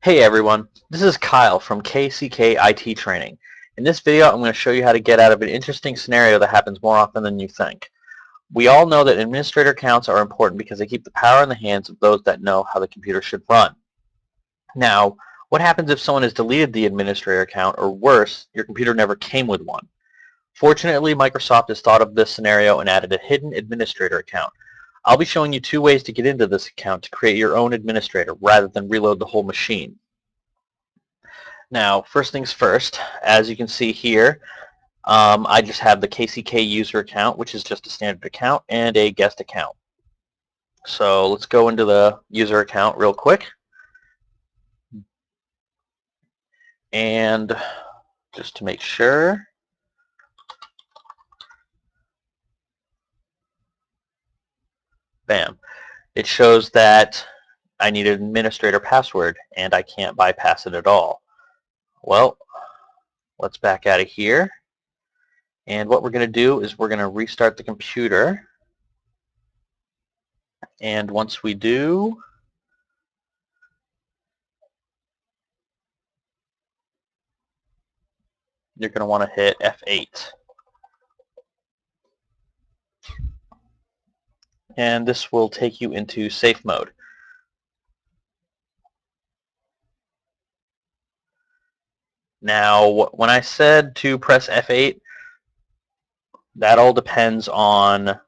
Hey everyone, this is Kyle from KCK IT Training. In this video I'm going to show you how to get out of an interesting scenario that happens more often than you think. We all know that administrator accounts are important because they keep the power in the hands of those that know how the computer should run. Now, what happens if someone has deleted the administrator account, or worse, your computer never came with one? Fortunately, Microsoft has thought of this scenario and added a hidden administrator account. I'll be showing you two ways to get into this account to create your own administrator rather than reload the whole machine. Now, first things first, as you can see here, I just have the KCK user account, which is just a standard account, and a guest account. So let's go into the user account real quick. And just to make sure, bam, it shows that I need an administrator password, and I can't bypass it at all. Well, let's back out of here. And what we're going to do is we're going to restart the computer. And once we do, you're going to want to hit F8. And this will take you into safe mode. Now, when I said to press F8, that all depends on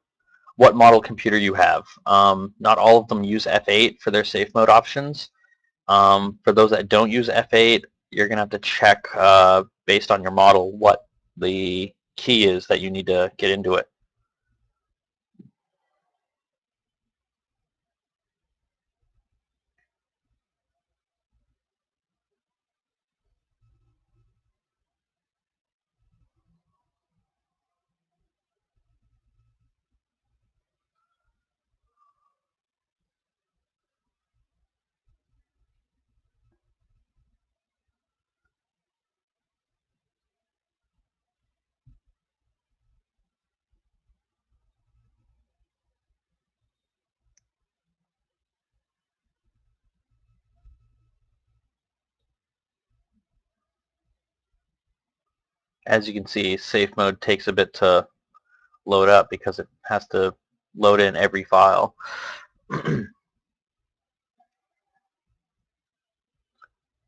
what model computer you have. Not all of them use F8 for their safe mode options. For those that don't use F8, you're going to have to check based on your model what the key is that you need to get into it. As you can see, safe mode takes a bit to load up because it has to load in every file.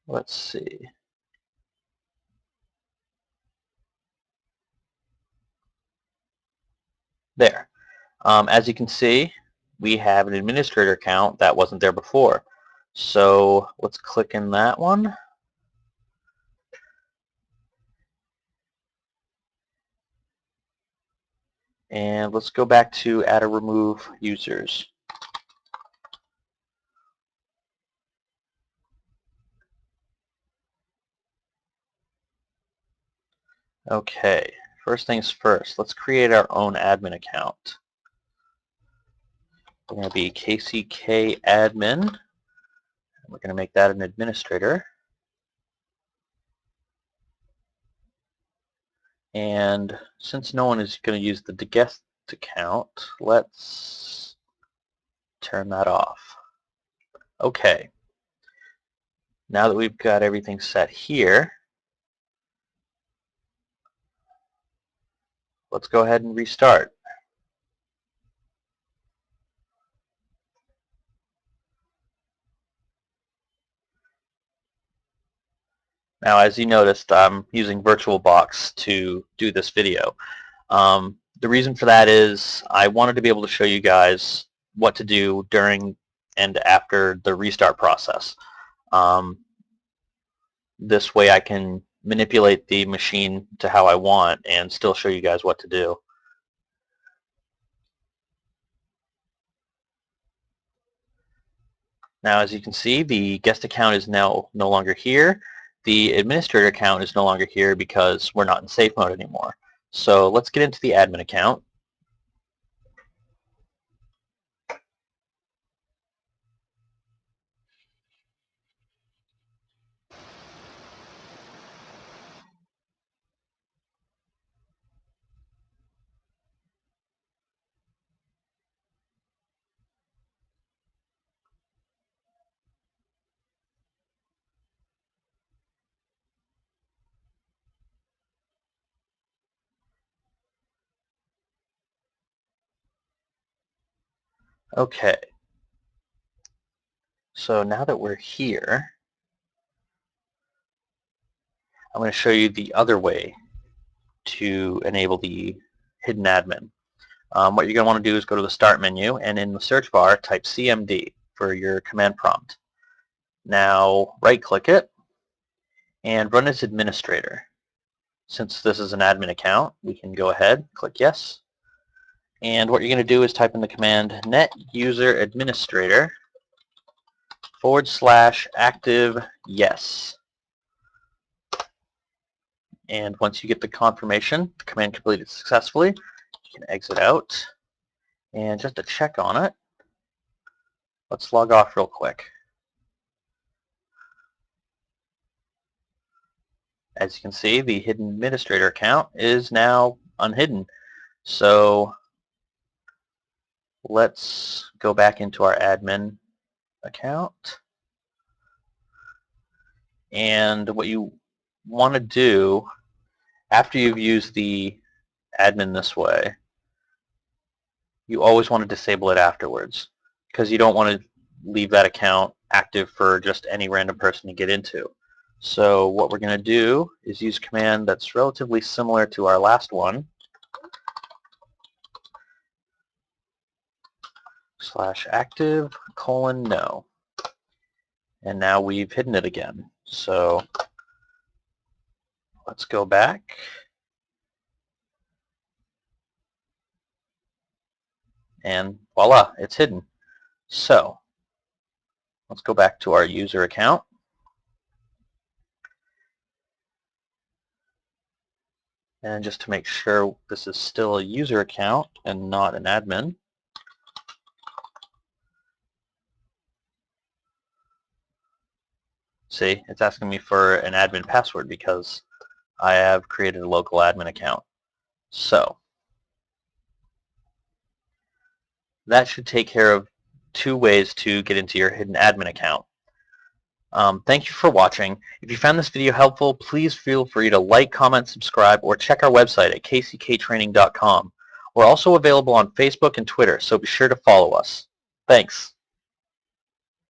Let's see. There. As you can see, we have an administrator account that wasn't there before. So let's click in that one. And let's go back to add or remove users. Okay, first things first, let's create our own admin account. We're going to be KCK admin. We're going to make that an administrator. And since no one is going to use the guest account, let's turn that off. Okay. Now that we've got everything set here, let's go ahead and restart. Now, as you noticed, I'm using VirtualBox to do this video. The reason for that is I wanted to be able to show you guys what to do during and after the restart process. This way I can manipulate the machine to how I want and still show you guys what to do. Now, as you can see, the guest account is now no longer here. The administrator account is no longer here because we're not in safe mode anymore. So let's get into the admin account. Okay, so now that we're here, I'm going to show you the other way to enable the hidden admin. What you're going to want to do is go to the Start menu, and in the search bar, type CMD for your command prompt. Now, right-click it, and run as administrator. Since this is an admin account, we can go ahead, click yes. And what you're going to do is type in the command net user administrator /active yes. And once you get the confirmation, the command completed successfully, you can exit out. And just to check on it, let's log off real quick. As you can see, the hidden administrator account is now unhidden. So let's go back into our admin account. And what you want to do after you've used the admin this way, you always want to disable it afterwards, because you don't want to leave that account active for just any random person to get into. So what we're going to do is use a command that's relatively similar to our last one, /active :no. And now we've hidden it again. So let's go back. And voila, it's hidden. So let's go back to our user account. And just to make sure this is still a user account and not an admin, see, it's asking me for an admin password because I have created a local admin account. So that should take care of 2 ways to get into your hidden admin account. Thank you for watching. If you found this video helpful, please feel free to like, comment, subscribe, or check our website at kcktraining.com. We're also available on Facebook and Twitter, so be sure to follow us. Thanks.